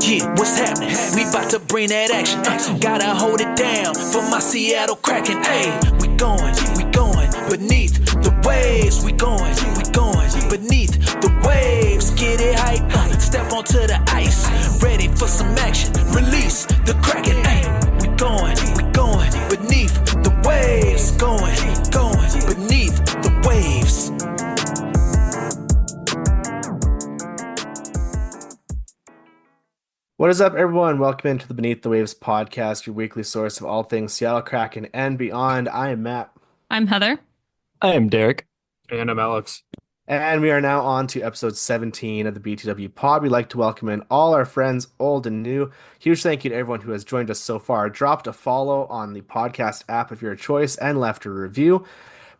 Yeah, what's happening? We about to bring that action. Gotta hold it down for my Seattle Kraken. Ay, we going beneath the waves. We going beneath the waves. Get it hype, step onto the ice. Ready for some action. Release the Kraken. Ay, we going beneath the waves. Going beneath the waves. What is up, everyone? Welcome into the Beneath the Waves podcast, your weekly source of all things Seattle Kraken and beyond. I am Matt, I'm Heather. I am Derek. And I'm Alex. and we are now on to episode 17 of the BTW pod. We'd like to welcome in all our friends, old and new. Huge thank you to everyone who has joined us so far. Dropped a follow on the podcast app of your choice and left a review.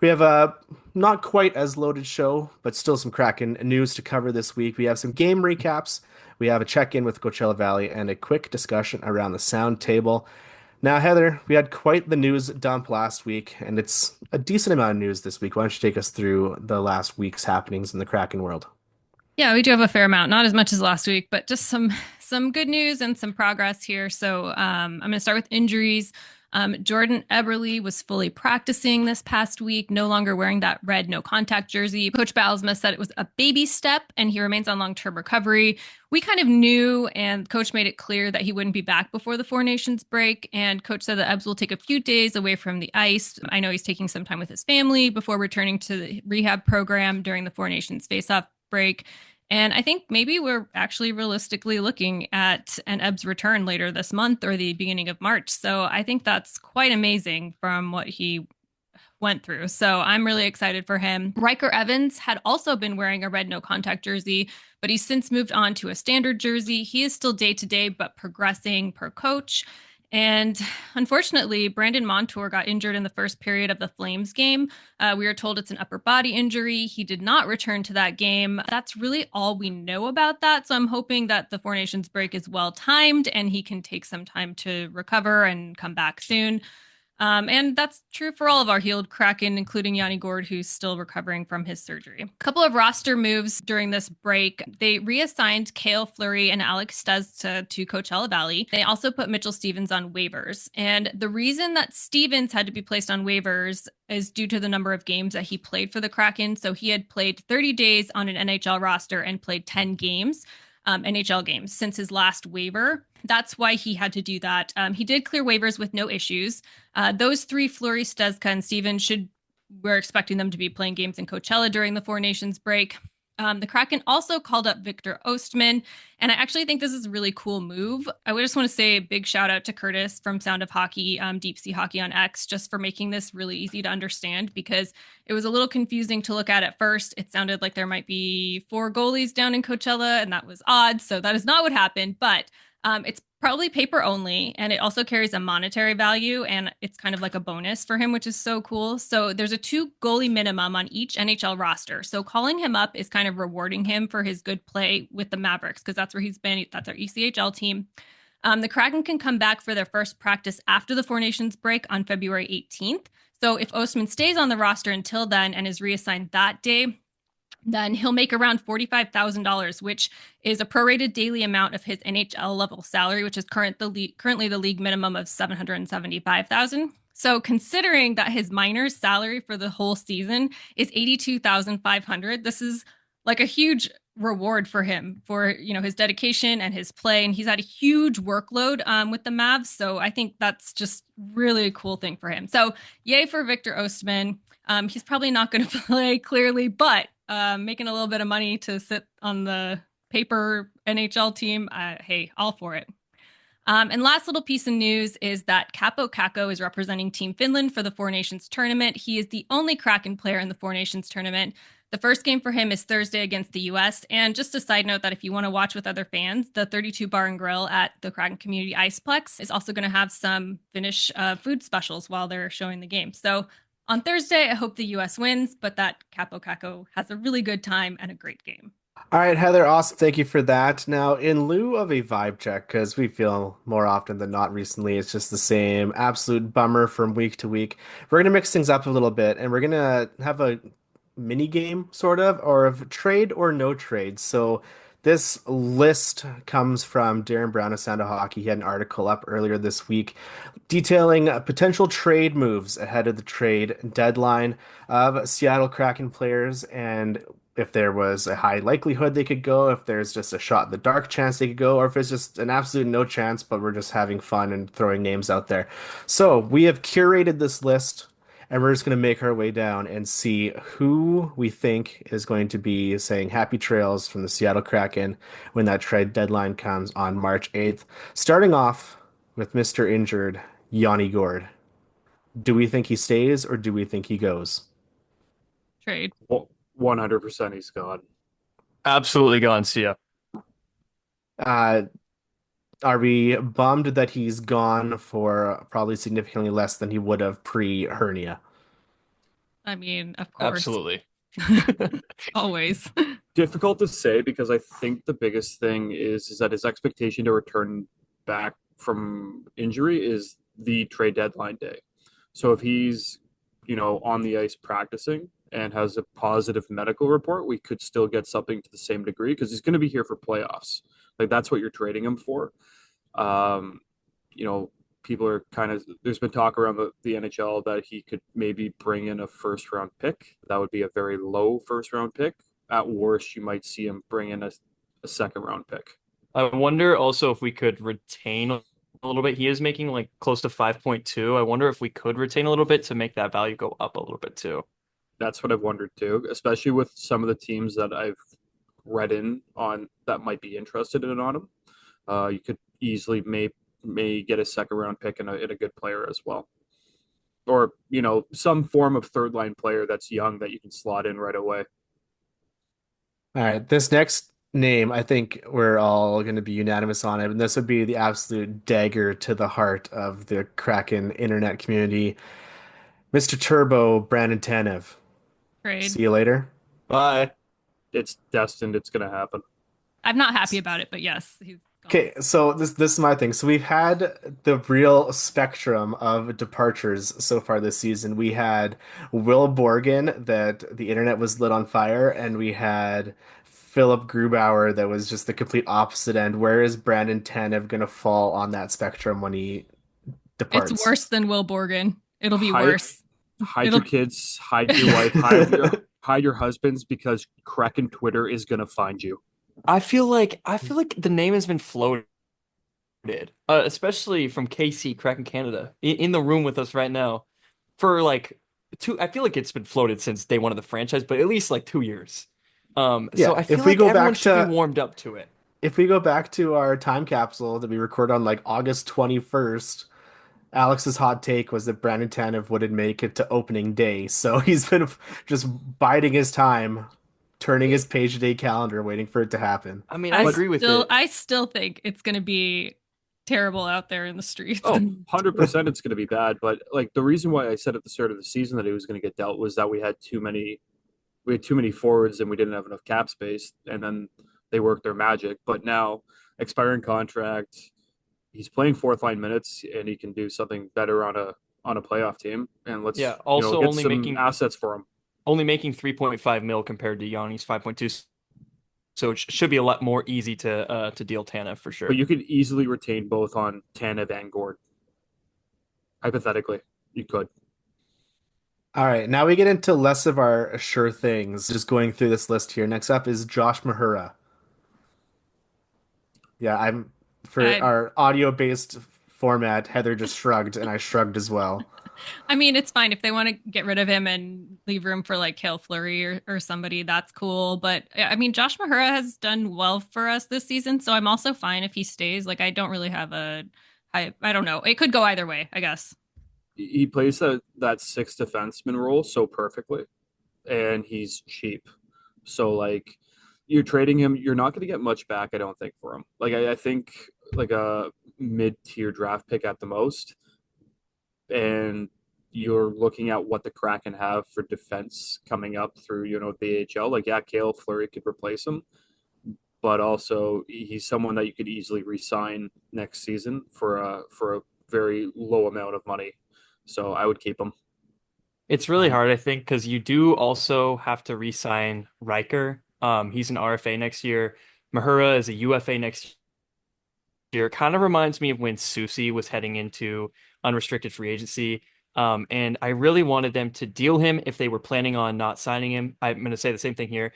We have a not quite as loaded show, but still some Kraken news to cover this week. We have some game recaps. We have a check-in with Coachella Valley and a quick discussion around the sound table. Now, Heather, we had quite the news dump last week, and it's a decent amount of news this week. Why don't you take us through the last week's happenings in the Kraken world? Yeah, we do have a fair amount, not as much as last week, but just some good news and some progress here. So I'm going to start with injuries. Jordan Eberle was fully practicing this past week, no longer wearing that red no contact jersey. Coach Baalsma said it was a baby step and he remains on long-term recovery. We kind of knew, and coach made it clear that he wouldn't be back before the Four Nations break. And coach said that Ebbs will take a few days away from the ice. I know he's taking some time with his family before returning to the rehab program during the Four Nations face-off break. And I think maybe we're actually realistically looking at an Ebbs return later this month or the beginning of March. So I think that's quite amazing from what he went through. So I'm really excited for him. Riker Evans had also been wearing a red no contact jersey, but he's since moved on to a standard jersey. He is still day to day, but progressing per coach. And unfortunately, Brandon Montour got injured in the first period of the Flames game. We are told it's an upper body injury. He did not return to that game. That's really all we know about that. So I'm hoping that the Four Nations break is well timed and he can take some time to recover and come back soon. And that's true for all of our healed Kraken, including Yanni Gourde, who's still recovering from his surgery. A couple of roster moves during this break. They reassigned Cale Fleury and Alex Stez to Coachella Valley. They also put Mitchell Stevens on waivers. And the reason that Stevens had to be placed on waivers is due to the number of games that he played for the Kraken. So he had played 30 days on an NHL roster and played 10 games. NHL games since his last waiver. That's why he had to do that. He did clear waivers with no issues. Those three, Fleury, Stezka, and Stevens, we're expecting them to be playing games in Coachella during the Four Nations break. The Kraken also called up Victor Ostman, and I actually think this is a really cool move. I would just want to say a big shout out to Curtis from Sound of Hockey, Deep Sea Hockey on X, just for making this really easy to understand because it was a little confusing to look at first. It sounded like there might be 4 goalies down in Coachella, and that was odd. So that is not what happened, but it's probably paper only, and it also carries a monetary value, and it's kind of like a bonus for him, which is so cool. So there's a 2 goalie minimum on each NHL roster. So calling him up is kind of rewarding him for his good play with the Mavericks, because that's where he's been. That's our ECHL team. The Kraken can come back for their first practice after the Four Nations break on February 18th. So if Ostman stays on the roster until then and is reassigned that day, then he'll make around $45,000, which is a prorated daily amount of his NHL level salary, which is currently the league minimum of $775,000. So considering that his minor's salary for the whole season is $82,500, this is like a huge reward for him for, his dedication and his play. And he's had a huge workload with the Mavs. So I think that's just really a cool thing for him. So yay for Victor Ostman. He's probably not going to play clearly, but making a little bit of money to sit on the paper NHL team. Hey, all for it. And last little piece of news is that Capo Kakko is representing Team Finland for the Four Nations tournament. He is the only Kraken player in the Four Nations tournament. The first game for him is Thursday against the U.S. And just a side note that if you want to watch with other fans, the 32 Bar and Grill at the Kraken Community Iceplex is also going to have some Finnish food specials while they're showing the game. So on Thursday, I hope the U.S. wins, but that Capo Kakko has a really good time and a great game. All right, Heather, awesome. Thank you for that. Now, in lieu of a vibe check, because we feel more often than not recently, it's just the same absolute bummer from week to week. We're going to mix things up a little bit, and we're going to have a mini game, sort of, or of trade or no trade. So This list comes from Darren Brown of Sound of Hockey. He had an article up earlier this week detailing potential trade moves ahead of the trade deadline of Seattle Kraken players and if there was a high likelihood they could go, if there's just a shot in the dark chance they could go, or if it's just an absolute no chance, but we're just having fun and throwing names out there. So we have curated this list and we're just going to make our way down and see who we think is going to be saying happy trails from the Seattle Kraken when that trade deadline comes on March 8th. Starting off with Mr. Injured, Yanni Gord. Do we think he stays or do we think he goes? Trade. 100% he's gone. Absolutely gone, see ya. Uh, are we bummed that he's gone for probably significantly less than he would have pre-hernia? I mean, of course. Absolutely. Always. Difficult to say because I think the biggest thing is that his expectation to return back from injury is the trade deadline day. So if he's, on the ice practicing and has a positive medical report, we could still get something to the same degree because he's going to be here for playoffs. Like that's what you're trading him for. Um, you know, People are there's been talk around the NHL that he could maybe bring in a first round pick. That would be a very low first round pick. At worst, you might see him bring in a second round pick. I wonder also if we could retain a little bit. He is making like close to 5.2. I wonder if we could retain a little bit to make that value go up a little bit too. That's what I've wondered too, especially with some of the teams that I've read in on that might be interested in on him. You could easily may get a second round pick and a good player as well. Or, some form of third line player that's young that you can slot in right away. All right, this next name, I think we're all going to be unanimous on it, and this would be the absolute dagger to the heart of the Kraken internet community. Mr. Turbo, Brandon Tanev. Trade. See you later. Bye. It's destined. It's going to happen. I'm not happy about it, but yes, he's gone. Okay, so this is my thing. So we've had the real spectrum of departures so far this season. We had Will Borgen that the internet was lit on fire, and we had Philip Grubauer that was just the complete opposite end. Where is Brandon Tanev gonna fall on that spectrum when he departs? It's worse than Will Borgen. It'll be Hide- worse. Hide It'll- your kids, hide your wife, hide your husbands because Kraken Twitter is going to find you. I feel like the name has been floated, especially from KC Kraken Canada in the room with us right now for like two. I feel like it's been floated since day one of the franchise, but at least like 2 years. Yeah, So I feel if we like go everyone back should to- be warmed up to it. If we go back to our time capsule that we record on like August 21st, Alex's hot take was that Brandon Tanev wouldn't make it to opening day. So he's been just biding his time, turning his page a day calendar, waiting for it to happen. I mean, I agree with it. I still think it's going to be terrible out there in the streets. Oh, 100% it's going to be bad. But like the reason why I said at the start of the season that he was going to get dealt was that we had too many forwards and we didn't have enough cap space. And then they worked their magic. But now, expiring contract, he's playing fourth line minutes and he can do something better on a playoff team. And let's also get only some making assets for him. only making 3.5 mil compared to Yanni's 5.2. So it should be a lot more easy to deal Tanev for sure. But you could easily retain both on Tanev and Gord. Hypothetically, you could. All right, now we get into less of our sure things. Just going through this list here. Next up is Josh Mahura. Yeah, our audio-based format, Heather just shrugged, and I shrugged as well. I mean, it's fine if they want to get rid of him and leave room for like Cale Fleury or somebody. That's cool. But I mean, Josh Mahura has done well for us this season, so I'm also fine if he stays. Like, I don't really have I don't know. It could go either way, I guess. He plays that sixth defenseman role so perfectly, and he's cheap. So like, you're trading him, you're not going to get much back, I don't think, for him. Like I think like a mid-tier draft pick at the most. And you're looking at what the Kraken have for defense coming up through, the AHL. Like, yeah, Cale Fleury could replace him, but also he's someone that you could easily re-sign next season for a very low amount of money. So I would keep him. It's really hard, I think, because you do also have to re-sign Riker. He's an RFA next year. Mahura is a UFA next year. It kind of reminds me of when Susi was heading into unrestricted free agency. And I really wanted them to deal him if they were planning on not signing him. I'm going to say the same thing here.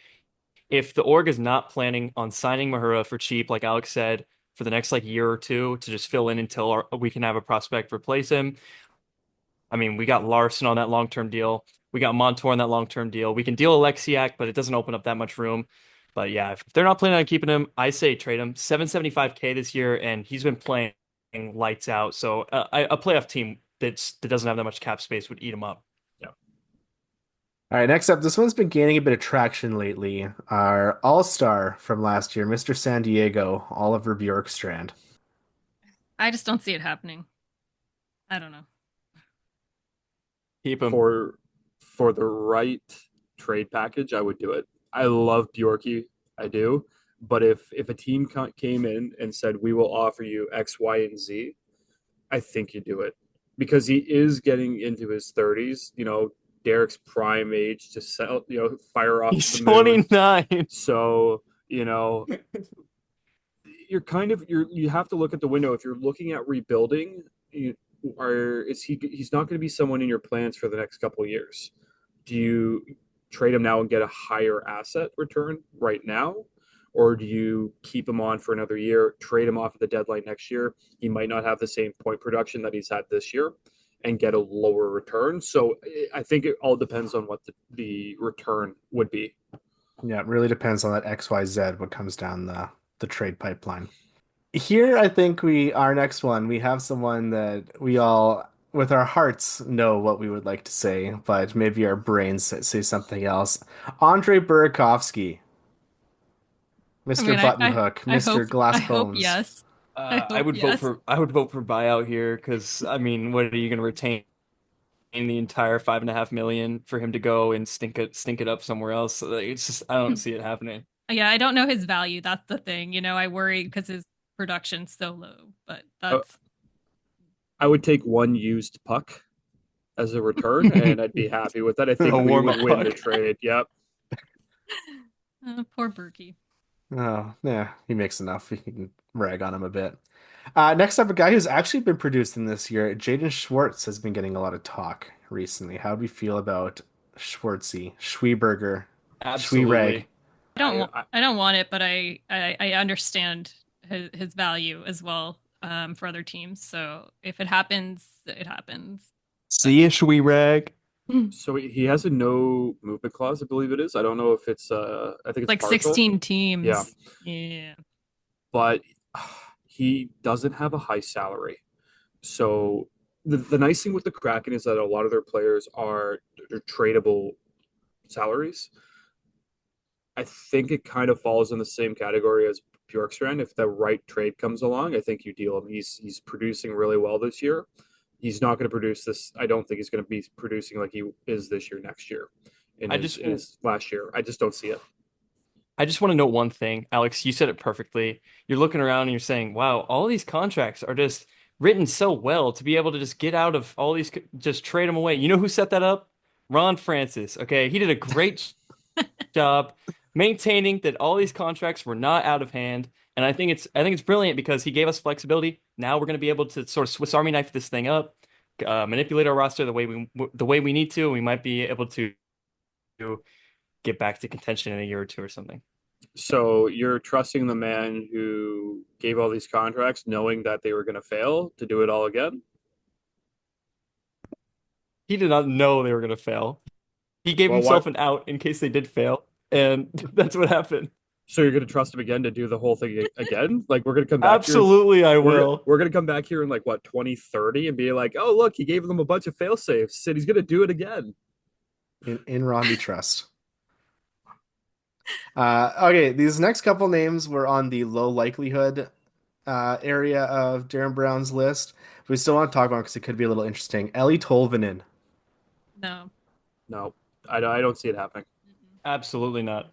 If the org is not planning on signing Mahura for cheap, like Alex said, for the next like year or two to just fill in until we can have a prospect replace him. I mean, we got Larson on that long-term deal. We got Montour on that long-term deal. We can deal Alexiak, but it doesn't open up that much room. But yeah, if they're not planning on keeping him, I say trade him. 775K this year, and he's been playing lights out. So a playoff team that doesn't have that much cap space would eat him up. Yeah. All right, next up, this one's been gaining a bit of traction lately. Our all-star from last year, Mr. San Diego, Oliver Bjorkstrand. I just don't see it happening. I don't know. Keep him. For the right trade package, I would do it. I love Bjorky, I do. But if a team came in and said we will offer you X, Y, and Z, I think you do it because he is getting into his 30s. You know, Derek's prime age to sell. You know, fire off He's the moon. 29. So you know, you have to look at the window. If you're looking at rebuilding, he's not going to be someone in your plans for the next couple of years. Do you trade him now and get a higher asset return right now? Or do you keep him on for another year, trade him off at the deadline next year? He might not have the same point production that he's had this year and get a lower return. So I think it all depends on what the return would be. Yeah, it really depends on that XYZ, what comes down the trade pipeline. Here, I think our next one, we have someone that we all, with our hearts, know what we would like to say, but maybe our brains say something else. Andre Burakovsky, I Mr. mean, Buttonhook, Mr. I hope Glassbones. yes. I hope yes. I would vote for buyout here because I mean, what are you going to retain the entire 5.5 million for him to go and stink it up somewhere else? Like, it's just I don't see it happening. Yeah, I don't know his value. That's the thing. I worry because his production's so low, but that's I would take one used puck as a return, and I'd be happy with that. I think A we warm-up would win the puck. trade. Yep. poor Berkey. Oh, yeah, he makes enough. You can rag on him a bit. Next up, a guy who's actually been producing this year, Jaden Schwartz, has been getting a lot of talk recently. How do we feel about Schwartzy, Schweeberger, Schweereg? Absolutely. I don't want it, but I understand his value as well for other teams. So if it happens, it happens. See you, Schweereg. So he has a no movement clause, I believe it is. I don't know if it's I think it's Like partial. 16 teams. Yeah. Yeah. But he doesn't have a high salary. So the nice thing with the Kraken is that a lot of their players they're tradable salaries. I think it kind of falls in the same category as Bjorkstrand. If the right trade comes along, I think you deal him. He's producing really well this year. He's not going to produce this. I don't think he's going to be producing like he is this year, next year, in his last year. I just don't see it. I just want to note one thing, Alex. You said it perfectly. You're looking around and you're saying, "Wow, all these contracts are just written so well to be able to just get out of all these, just trade them away." You know who set that up? Ron Francis. Okay, he did a great job maintaining that all these contracts were not out of hand, and I think it's brilliant because he gave us flexibility. Now we're going to be able to sort of Swiss Army knife this thing up, manipulate our roster the way we need to. We might be able to get back to contention in a year or two or something. So you're trusting the man who gave all these contracts, knowing that they were going to fail, to do it all again? He did not know they were going to fail. He gave himself an out in case they did fail, and that's what happened. So you're going to trust him again to do the whole thing again? Like we're going to come back Absolutely, I will. We're going to come back here in like what 2030 and be like, "Oh, look, he gave them a bunch of fail safes. Said he's going to do it again." In Ron we trust. Okay, these next couple names were on the low likelihood area of Darren Brown's list. We still want to talk about because it could be a little interesting. Ellie Tolvanen. No. No, I don't see it happening. Absolutely not.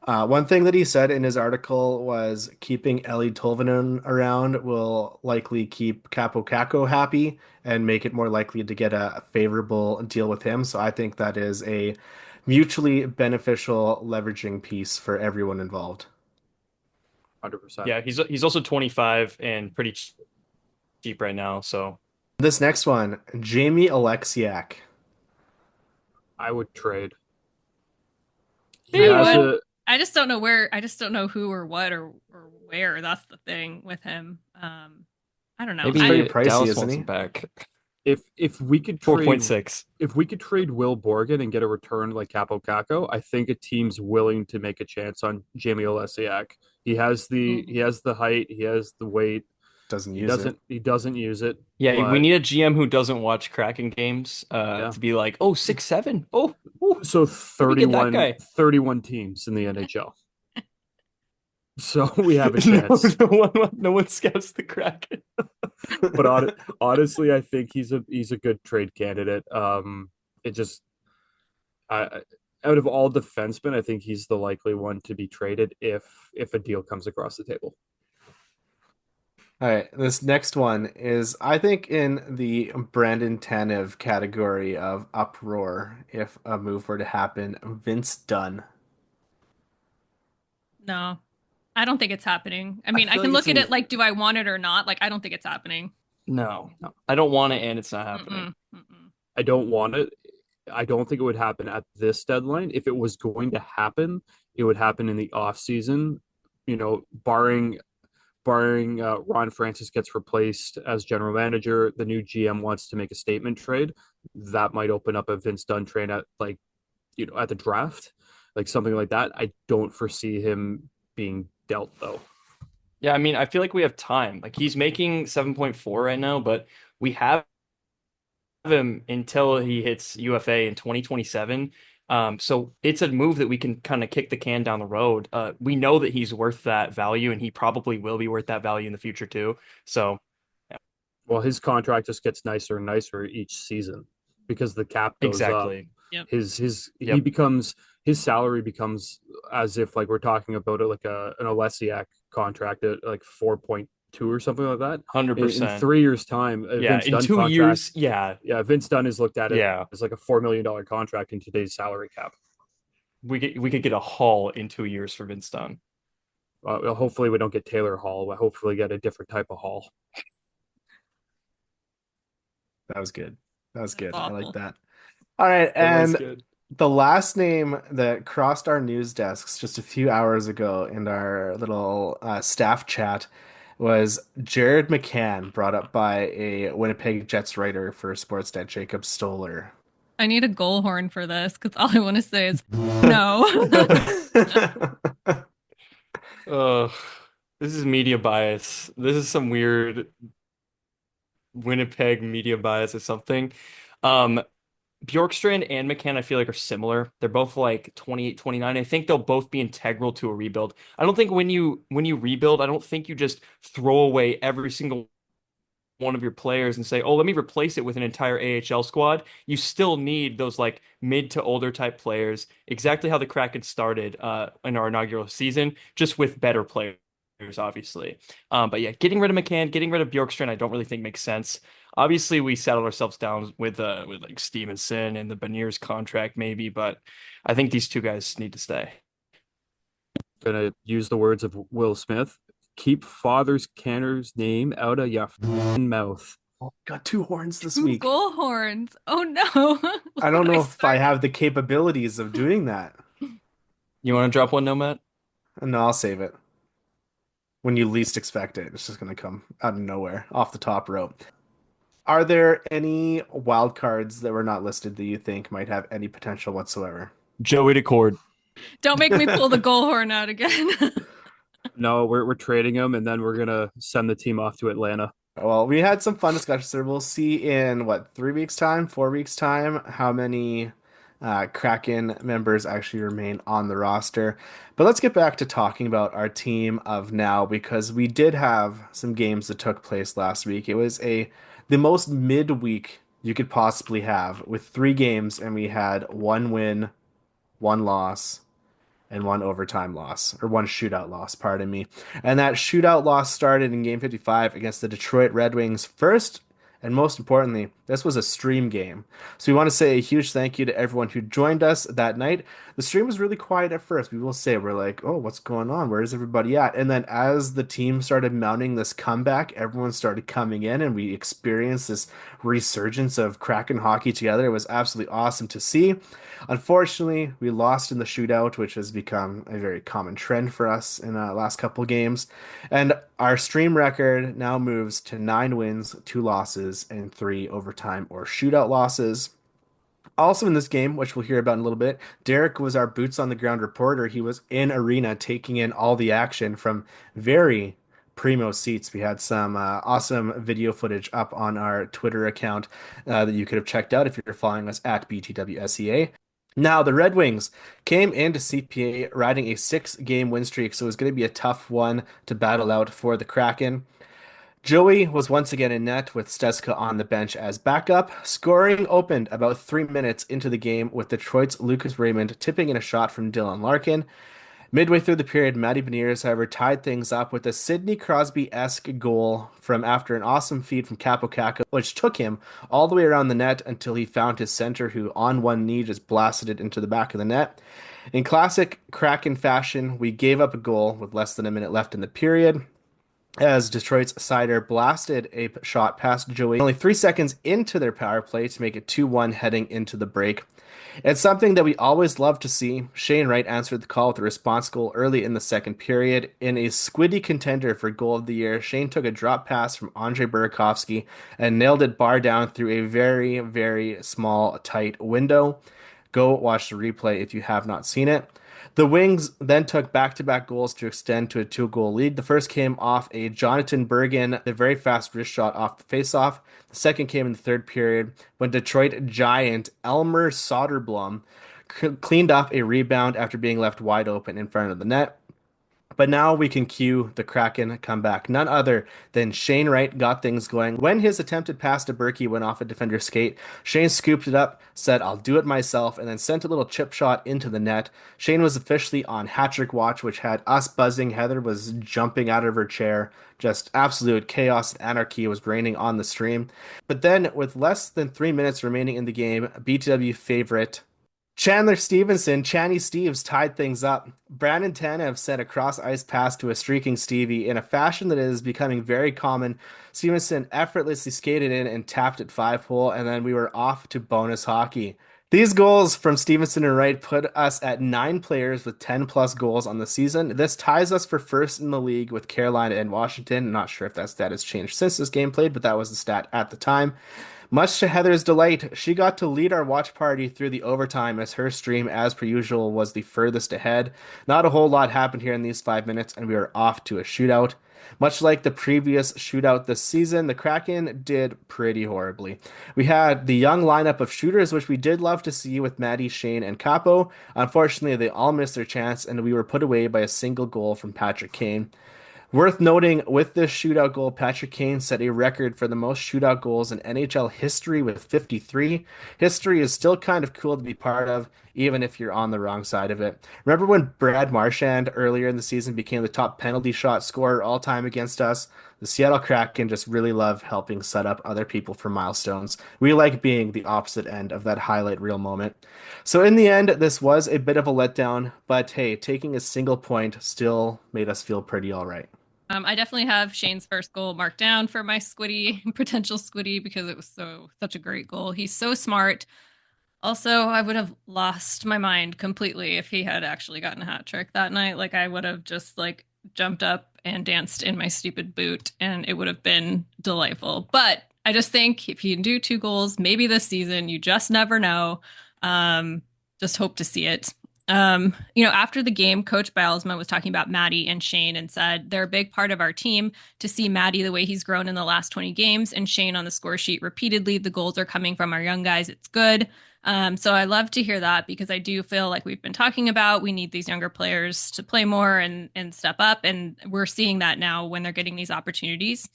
One thing that he said in his article was keeping Ellie Tolvanen around will likely keep Capo Caco happy and make it more likely to get a favorable deal with him. So I think that is a mutually beneficial leveraging piece for everyone involved. 100%. Yeah, he's also 25 and pretty cheap right now. So This next one, Jamie Alexiak. I would trade. He I has would. a I just don't know where. I just don't know who or what or where. That's the thing with him. I don't know. He's pretty maybe pricey, Dallas isn't wants him he? back. if we could trade 4.6. if we could trade Will Borgen and get a return like Capo Caco, I think a team's willing to make a chance on Jamie Olesiak. He has the height, he has the weight. Doesn't He use it. doesn't use it, Yeah, we but need a GM who doesn't watch Kraken games yeah. to be like, oh, 6'7". Oh, oh, So maybe get that guy. 31 teams in the NHL. So we have a No, chance. no one scouts the Kraken. But honestly, I think he's a good trade candidate. It just I, out of all defensemen, I think he's the likely one to be traded if a deal comes across the table. All right, this next one is, I think, in the Brandon Tanev category of uproar if a move were to happen. Vince Dunn. No, I don't think it's happening. I I mean, I feel can like it's look at an it like, do I want it or not? Like, I don't think it's happening. no. I don't want it, and it's not happening. Mm-mm, mm-mm. I don't want it. I don't think it would happen at this deadline. If it was going to happen, it would happen in the off season. You know, barring Ron Francis gets replaced as general manager, the new GM wants to make a statement trade. That might open up a Vince Dunn trade at at the draft, like something like that. I don't foresee him being dealt though. Yeah, I mean, I feel like we have time. Like he's making 7.4 right now, but we have him until he hits UFA in 2027. So it's a move that we can kind of kick the can down the road. We know that he's worth that value, and he probably will be worth that value in the future too. So yeah, Well, his contract just gets nicer and nicer each season because the cap goes up. exactly. Yep. He Yep. becomes his salary becomes as if like we're talking about it like an Olesiak contract at like 4.2 or something like that. In 100%. 3 years' time, a Yeah, Vince in Dunn two contract. years, yeah, Yeah, Vince Dunn is looked at it yeah. as like a $4 million contract in today's salary cap. We could get a haul in 2 years for Vince Dunn. Well, hopefully we don't get Taylor Hall. We'll hopefully get a different type of Hall. That was good. That was That's good. I like awful. that. All right, It was and good. the last name that crossed our news desks just a few hours ago in our little staff chat was Jared McCann, brought up by a Winnipeg Jets writer for Sportsnet, Jacob Stoller. I need a goal horn for this because all I want to say is no. Ugh, this is media bias. This is some weird Winnipeg media bias or something. Um, Bjorkstrand and McCann, I feel like are similar. They're both like 28, 29. I think they'll both be integral to a rebuild. I don't think when you rebuild, I don't think you just throw away every single one of your players and say, "Oh, let me replace it with an entire AHL squad." You still need those like mid to older type players, exactly how the Kraken started in our inaugural season, just with better players, obviously. But yeah, getting rid of McCann, getting rid of Bjorkstrand, I don't really think makes sense. Obviously, we settled ourselves down with like Stevenson and the Beniers contract, maybe, but I think these two guys need to stay. Gonna use the words of Will Smith. Keep Father's Canner's name out of your mouth. Got two horns this Two week. goal horns. Oh no. I don't Look know what if I started. have the capabilities of doing that. You want to drop one, no, Matt? No, I'll save it. When you least expect it, it's just going to come out of nowhere, off the top rope. Are there any wild cards that were not listed that you think might have any potential whatsoever? Joey Decord. Don't make me pull the goal horn out again. No, we're trading him, and then we're gonna send the team off to Atlanta. Well, we had some fun discussions there. We'll see in what, 3 weeks' time, 4 weeks' time, how many Kraken members actually remain on the roster. But let's get back to talking about our team of now because we did have some games that took place last week. It was the most midweek you could possibly have with 3 games, and we had 1 win, 1 loss, and 1 overtime loss, or 1 shootout loss, pardon me. And that shootout loss started in game 55 against the Detroit Red Wings first, and most importantly, This was a stream game. So we want to say a huge thank you to everyone who joined us that night. The stream was really quiet at first. We will say, we're like, oh, what's going on? Where is everybody at? And then as the team started mounting this comeback, everyone started coming in and we experienced this resurgence of Kraken hockey together. It was absolutely awesome to see. Unfortunately, we lost in the shootout, which has become a very common trend for us in the last couple games. And our stream record now moves to 9 wins, 2 losses, and 3 overtime or shootout losses. Also in this game, which we'll hear about in a little bit, Derek was our boots on the ground reporter. He was in arena taking in all the action from very primo seats. We had some awesome video footage up on our Twitter account that you could have checked out if you're following us at BTWSEA. Now, the Red Wings came into CPA riding a 6 game win streak, so it was going to be a tough one to battle out for the Kraken. Joey was once again in net with Steska on the bench as backup. Scoring opened about 3 minutes into the game with Detroit's Lucas Raymond tipping in a shot from Dylan Larkin. Midway through the period, Matty Beniers, however, tied things up with a Sidney Crosby-esque goal from after an awesome feed from Capo Caco, which took him all the way around the net until he found his center, who on one knee just blasted it into the back of the net. In classic Kraken fashion, we gave up a goal with less than a minute left in the period as Detroit's Sider blasted a shot past Joey only 3 seconds into their power play to make it 2-1 heading into the break. It's something that we always love to see. Shane Wright answered the call with a response goal early in the second period. In a squiddy contender for goal of the year, Shane took a drop pass from Andrei Burakovsky and nailed it bar down through a very, very small, tight window. Go watch the replay if you have not seen it. The Wings then took back-to-back goals to extend to a 2-goal lead. The first came off a Jonathan Bergen, a very fast wrist shot off the faceoff. The second came in the third period when Detroit giant Elmer Soderblom cleaned up a rebound after being left wide open in front of the net. But now we can cue the Kraken comeback. None other than Shane Wright got things going. When his attempted pass to Berkey went off a defender's skate, Shane scooped it up, said, I'll do it myself, and then sent a little chip shot into the net. Shane was officially on hat-trick watch, which had us buzzing. Heather was jumping out of her chair. Just absolute chaos and anarchy was reigning on the stream. But then, with less than 3 minutes remaining in the game, BTW favorite Chandler Stevenson, Channy Steves tied things up. Brandon Tanev sent a cross-ice pass to a streaking Stevie in a fashion that is becoming very common. Stevenson effortlessly skated in and tapped it 5-hole, and then we were off to bonus hockey. These goals from Stevenson and Wright put us at 9 players with 10-plus goals on the season. This ties us for first in the league with Carolina and Washington. I'm not sure if that stat has changed since this game played, but that was the stat at the time. Much to Heather's delight, she got to lead our watch party through the overtime as her stream, as per usual, was the furthest ahead. Not a whole lot happened here in these 5 minutes, and we were off to a shootout. Much like the previous shootout this season, the Kraken did pretty horribly. We had the young lineup of shooters, which we did love to see with Maddie, Shane, and Capo. Unfortunately, they all missed their chance, and we were put away by a single goal from Patrick Kane. Worth noting, with this shootout goal, Patrick Kane set a record for the most shootout goals in NHL history with 53. History is still kind of cool to be part of, even if you're on the wrong side of it. Remember when Brad Marchand earlier in the season became the top penalty shot scorer all time against us? The Seattle Kraken just really love helping set up other people for milestones. We like being the opposite end of that highlight reel moment. So in the end, this was a bit of a letdown, but hey, taking a single point still made us feel pretty all right. I definitely have Shane's first goal marked down for my squiddy, potential squiddy, because it was such a great goal. He's so smart. Also, I would have lost my mind completely if he had actually gotten a hat trick that night. Like, I would have just like jumped up and danced in my stupid boot, and it would have been delightful. But I just think if you can do 2 goals, maybe this season, you just never know. Just hope to see it. After the game, Coach Bilesma was talking about Maddie and Shane and said they're a big part of our team. To see Maddie the way he's grown in the last 20 games and Shane on the score sheet repeatedly, the goals are coming from our young guys. It's good. So I love to hear that, because I do feel like we've been talking about we need these younger players to play more and step up. And we're seeing that now when they're getting these opportunities.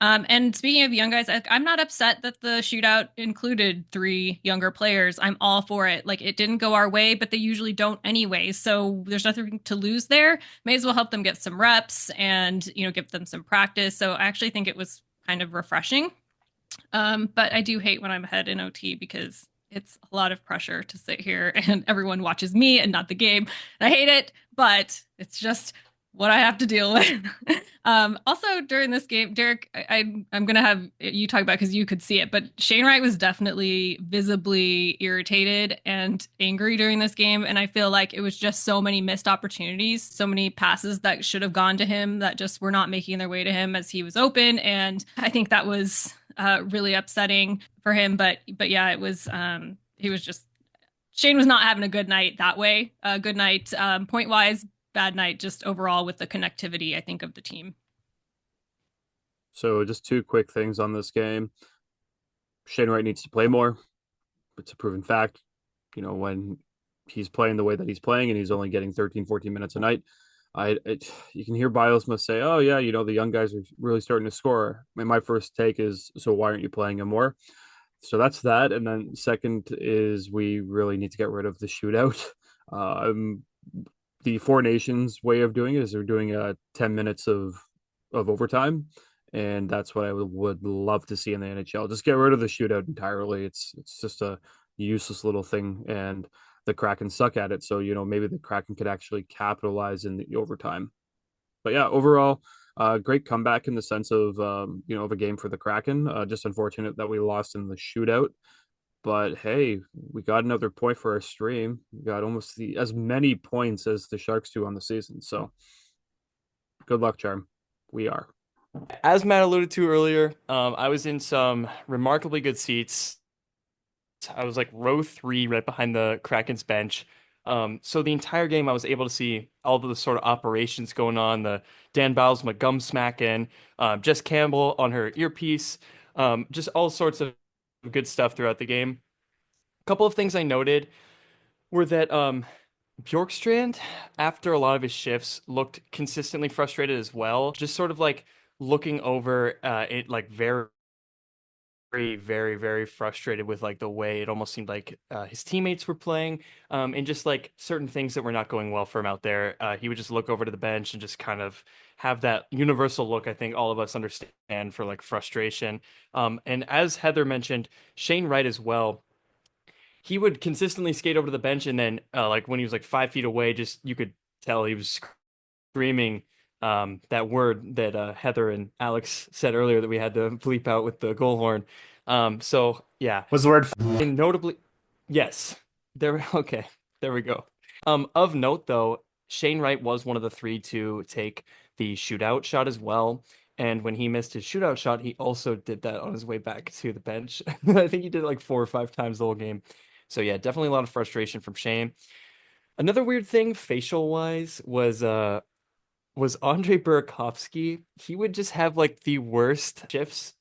And speaking of young guys, I'm not upset that the shootout included 3 younger players. I'm all for it. Like, it didn't go our way, but they usually don't anyway. So there's nothing to lose there. May as well help them get some reps and, give them some practice. So I actually think it was kind of refreshing. But I do hate when I'm ahead in OT because it's a lot of pressure to sit here and everyone watches me and not the game. I hate it, but it's just what I have to deal with. Also, during this game, Derek, I'm gonna have you talk about because you could see it, but Shane Wright was definitely visibly irritated and angry during this game, and I feel like it was just so many missed opportunities, so many passes that should have gone to him that just were not making their way to him as he was open, and I think that was really upsetting for him. But yeah, it was he was just Shane was not having a good night that way. Good night point wise, bad night just overall with the connectivity, I think, of the team. So just two quick things on this game. Shane Wright needs to play more. It's a proven fact. When he's playing the way that he's playing and he's only getting 13, 14 minutes a night, you can hear Bilesma say, "Oh yeah, the young guys are really starting to score." My first take is, so why aren't you playing him more? So that's that. And then second is we really need to get rid of the shootout. Um, the Four Nations way of doing it is they're doing 10 minutes of overtime, and that's what I would love to see in the NHL. Just get rid of the shootout entirely. It's just a useless little thing, and the Kraken suck at it. So maybe the Kraken could actually capitalize in the overtime. But yeah, overall, great comeback in the sense of of a game for the Kraken. Just unfortunate that we lost in the shootout. But hey, we got another point for our stream. We got almost as many points as the Sharks do on the season. So good luck, Charm. We are. As Matt alluded to earlier, I was in some remarkably good seats. I was like row 3 right behind the Kraken's bench. So the entire game I was able to see all of the sort of operations going on, the Dan Bylsma gum smacking, Jess Campbell on her earpiece, just all sorts of good stuff throughout the game. A couple of things I noted were that Bjorkstrand, after a lot of his shifts, looked consistently frustrated as well. Just sort of like looking over it like very, very, very frustrated with like the way it almost seemed like his teammates were playing, and just like certain things that were not going well for him out there. He would just look over to the bench and just kind of have that universal look. I think all of us understand for like frustration. And as Heather mentioned, Shane Wright as well. He would consistently skate over to the bench, and then like when he was like 5 feet away, just you could tell he was screaming that word that Heather and Alex said earlier that we had to bleep out with the goal horn. So yeah, Was the word and notably, yes, there. Okay, there we go. Of note though, Shane Wright was one of the 3 to take the shootout shot as well. And when he missed his shootout shot, he also did that on his way back to the bench. I think he did it like 4 or 5 times the whole game. So yeah, definitely a lot of frustration from Shane. Another weird thing, facial wise, was Andre Burakovsky. He would just have like the worst shifts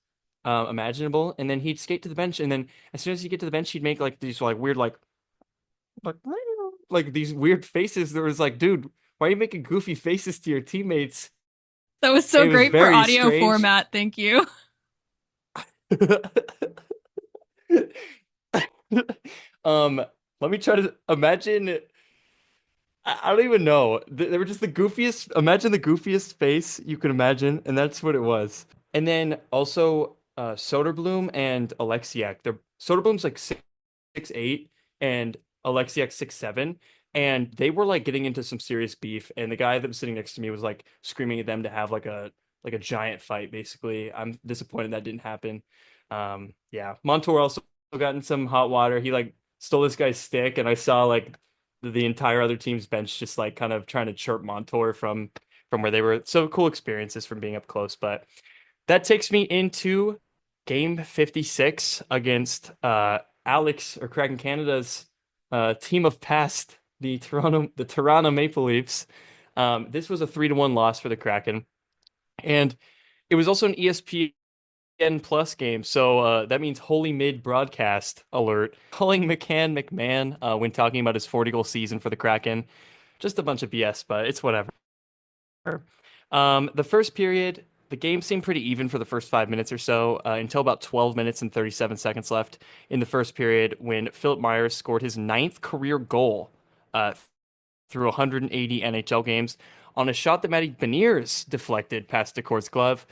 imaginable, and then he'd skate to the bench, and then as soon as he get to the bench, he'd make like these like weird like like these weird faces. There was like, dude, why are you making goofy faces to your teammates? That was so It was great for very audio strange. format. Thank you. Let me try to imagine. I don't even know. They were just the goofiest. Imagine the goofiest face you could imagine, and that's what it was. And then also Soderblom and Alexiak. They're Soderblom's like 6'8", and Alexiak 6'7", and they were like getting into some serious beef. And the guy that was sitting next to me was like screaming at them to have like a giant fight. Basically, I'm disappointed that didn't happen. Yeah, Montour also got in some hot water. He like stole this guy's stick, and I saw like the entire other team's bench just like kind of trying to chirp Montour from where they were. So cool experiences from being up close. But that takes me into game 56 against Alex or Kraken Canada's team of past, the Toronto Maple Leafs. This was a 3-1 loss for the Kraken, and it was also an ESPN Plus game, so that means Holy Mid broadcast alert, calling McMahon when talking about his 40-goal season for the Kraken. Just a bunch of BS, but it's whatever. The first period, the game seemed pretty even for the first 5 minutes or so, until about 12 minutes and 37 seconds left in the first period when Philip Myers scored his 9th career goal through 180 NHL games on a shot that Matty Beniers deflected past Decourt's glove.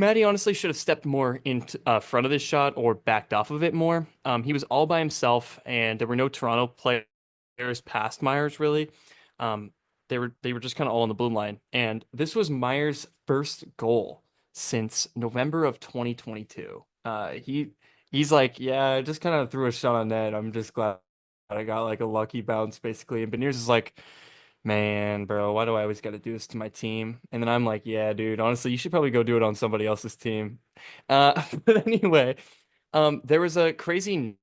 Matty honestly should have stepped more in front of this shot or backed off of it more. He was all by himself, and there were no Toronto players past Myers really. Um, they were just kind of all on the blue line, and this was Myers' first goal since November of 2022. He's like, yeah, I just kind of threw a shot on net. I'm just glad I got like a lucky bounce basically. And Beniers is like, man, bro, why do I always got to do this to my team? And then I'm like, yeah, dude, honestly, you should probably go do it on somebody else's team. But anyway, there was a crazy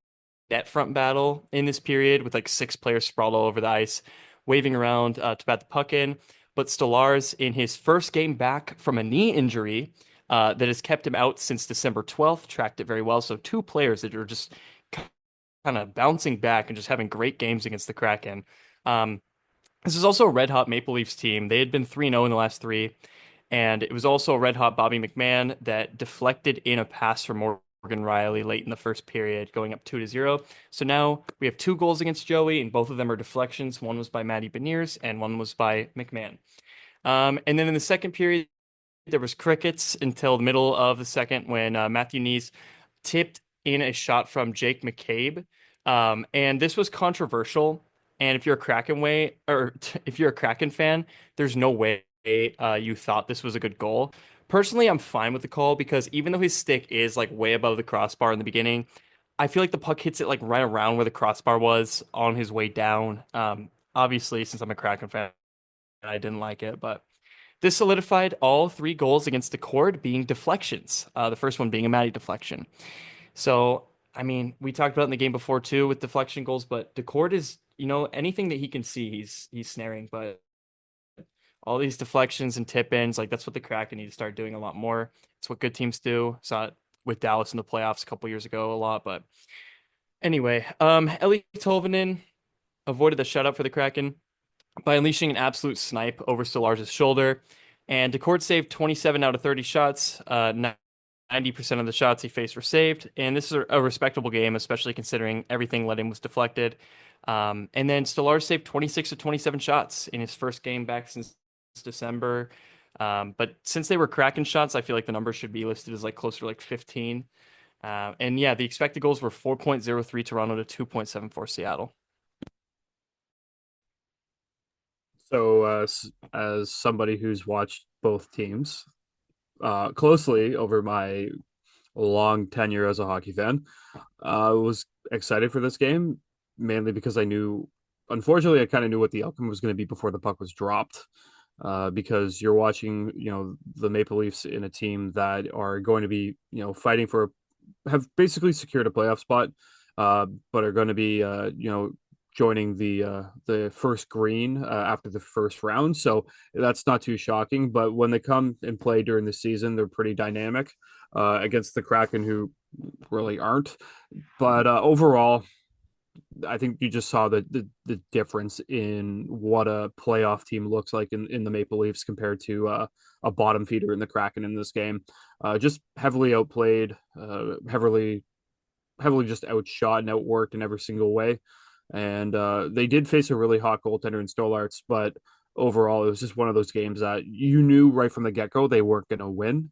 net front battle in this period with like six players sprawled all over the ice, waving around to bat the puck in. But Stolarz, in his first game back from a knee injury that has kept him out since December 12th, tracked it very well. So two players that are just kind of bouncing back and just having great games against the Kraken. Um, this is also a red hot Maple Leafs team. They had been 3-0 in the last three, and it was also a red hot Bobby McMahon that deflected in a pass from Morgan Riley late in the first period, going up 2-0. So now we have two goals against Joey, and both of them are deflections. One was by Matty Beniers, and one was by McMahon. And then in the second period, there was crickets until the middle of the second when Matthew Nees tipped in a shot from Jake McCabe. And this was controversial. And if you're a Kraken if you're a Kraken fan, there's no way you thought this was a good goal. Personally, I'm fine with the call because even though his stick is like way above the crossbar in the beginning, I feel like the puck hits it like right around where the crossbar was on his way down. Obviously, since I'm a Kraken fan, I didn't like it, but this solidified all three goals against the Cord being deflections. The first one being a Matty deflection. So, I mean, we talked about it in the game before too with deflection goals, but Decord is, anything that he can see, he's snaring. But all these deflections and tip ins, like that's what the Kraken need to start doing a lot more. It's what good teams do. Saw it with Dallas in the playoffs a couple years ago a lot. But anyway, Eli Tolvanen avoided the shutout for the Kraken by unleashing an absolute snipe over Stolarz's shoulder. And Decord saved 27 out of 30 shots. 90% of the shots he faced were saved. And this is a respectable game, especially considering everything let him was deflected. And then Stolarz saved 26 of 27 shots in his first game back since December. But since they were Kraken shots, I feel like the number should be listed as like closer to like 15. And yeah, the expected goals were 4.03 Toronto to 2.74 Seattle. So, as somebody who's watched both teams closely over my long tenure as a hockey fan, I was excited for this game mainly because unfortunately, I kind of knew what the outcome was going to be before the puck was dropped. Because you're watching, the Maple Leafs in a team that are going to be, fighting have basically secured a playoff spot, but are going to be, joining the first green after the first round. So that's not too shocking. But when they come and play during the season, they're pretty dynamic against the Kraken, who really aren't. But overall, I think you just saw the difference in what a playoff team looks like in the Maple Leafs compared to a bottom feeder in the Kraken in this game. Just heavily outplayed, heavily just outshot and outworked in every single way. And they did face a really hot goaltender in Stolarz, but overall, it was just one of those games that you knew right from the get-go they weren't going to win.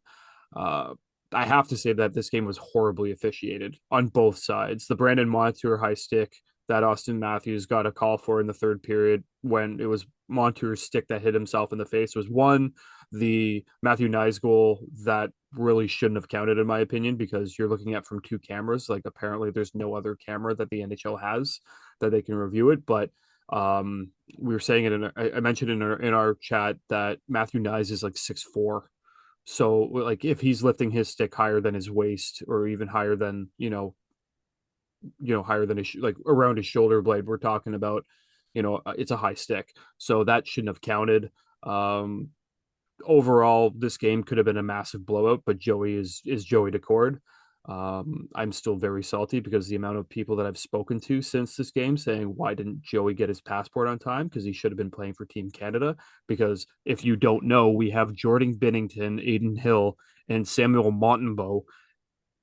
I have to say that this game was horribly officiated on both sides. The Brandon Montour high stick that Austin Matthews got a call for in the third period when it was Montour's stick that hit himself in the face was one. The Matthew Nyes goal that really shouldn't have counted, in my opinion, because you're looking at from two cameras. Like apparently there's no other camera that the NHL has that they can review it. But we were saying it I mentioned in our chat that Matthew Nyes is like 6'4". So like if he's lifting his stick higher than his waist or even higher than, higher than his like around his shoulder blade, we're talking about, it's a high stick. So that shouldn't have counted. Overall, this game could have been a massive blowout, but Joey is Joey Decord. I'm still very salty because the amount of people that I've spoken to since this game saying, why didn't Joey get his passport on time? Because he should have been playing for Team Canada. Because if you don't know, we have Jordan Binnington, Aiden Hill, and Samuel Montembeault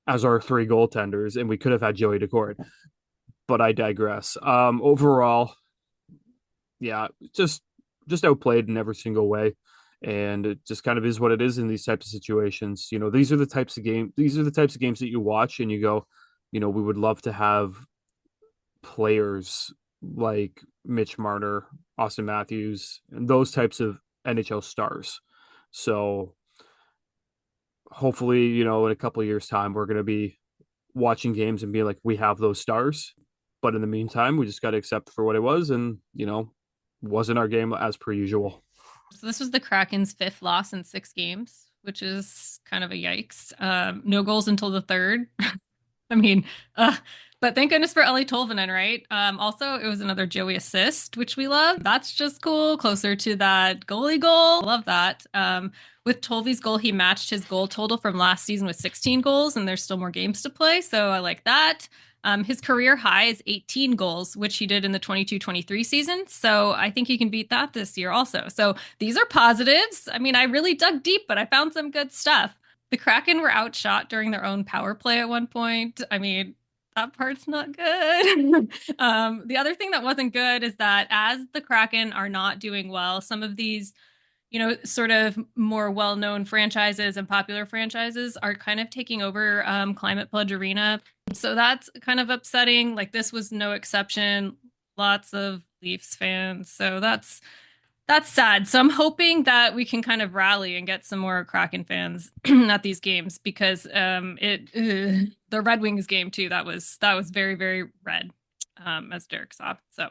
as our three goaltenders, and we could have had Joey Decord. But I digress. Overall, yeah, just outplayed in every single way. And it just kind of is what it is in these types of situations. These are the types of games that you watch and you go, we would love to have players like Mitch Marner, Austin Matthews, and those types of NHL stars. So hopefully, in a couple of years' time, we're going to be watching games and be like, we have those stars. But in the meantime, we just got to accept for what it was, and wasn't our game as per usual. So this was the Kraken's 5th loss in 6 games, which is kind of a yikes. No goals until the 3rd. I mean, but thank goodness for Ellie Tolvanen, right? Also, it was another Joey assist, which we love. That's just cool. Closer to that goalie goal. Love that. With Tolvy's goal, he matched his goal total from last season with 16 goals, and there's still more games to play. So I like that. His career high is 18 goals, which he did in the 22-23 season. So I think he can beat that this year also. So these are positives. I mean, I really dug deep, but I found some good stuff. The Kraken were outshot during their own power play at one point. I mean, that part's not good. The other thing that wasn't good is that as the Kraken are not doing well, some of these, sort of more well-known franchises and popular franchises are kind of taking over Climate Pledge Arena. So that's kind of upsetting. Like, this was no exception. Lots of Leafs fans. So that's sad. So I'm hoping that we can kind of rally and get some more Kraken fans at these games, because the Red Wings game too, that was very, very red, as Derek saw. So,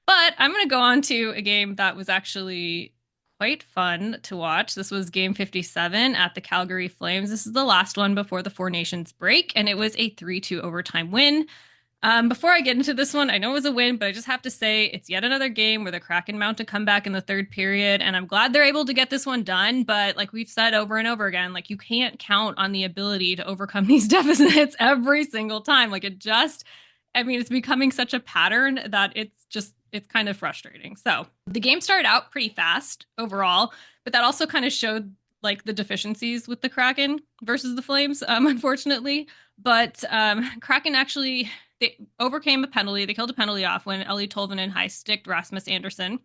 but I'm going to go on to a game that was actually quite fun to watch. This was game 57 at the Calgary Flames. This is the last one before the Four Nations break, and it was a 3-2 overtime win. Before I get into this one, I know it was a win, but I just have to say it's yet another game where the Kraken mount a comeback in the 3rd period, and I'm glad they're able to get this one done. But like we've said over and over again, like, you can't count on the ability to overcome these deficits every single time. Like, it's becoming such a pattern that it's kind of frustrating. So the game started out pretty fast overall, but that also kind of showed like the deficiencies with the Kraken versus the Flames, unfortunately. But Kraken actually, they overcame a penalty. They killed a penalty off when Ellie Tolvanen high-sticked Rasmus Andersson.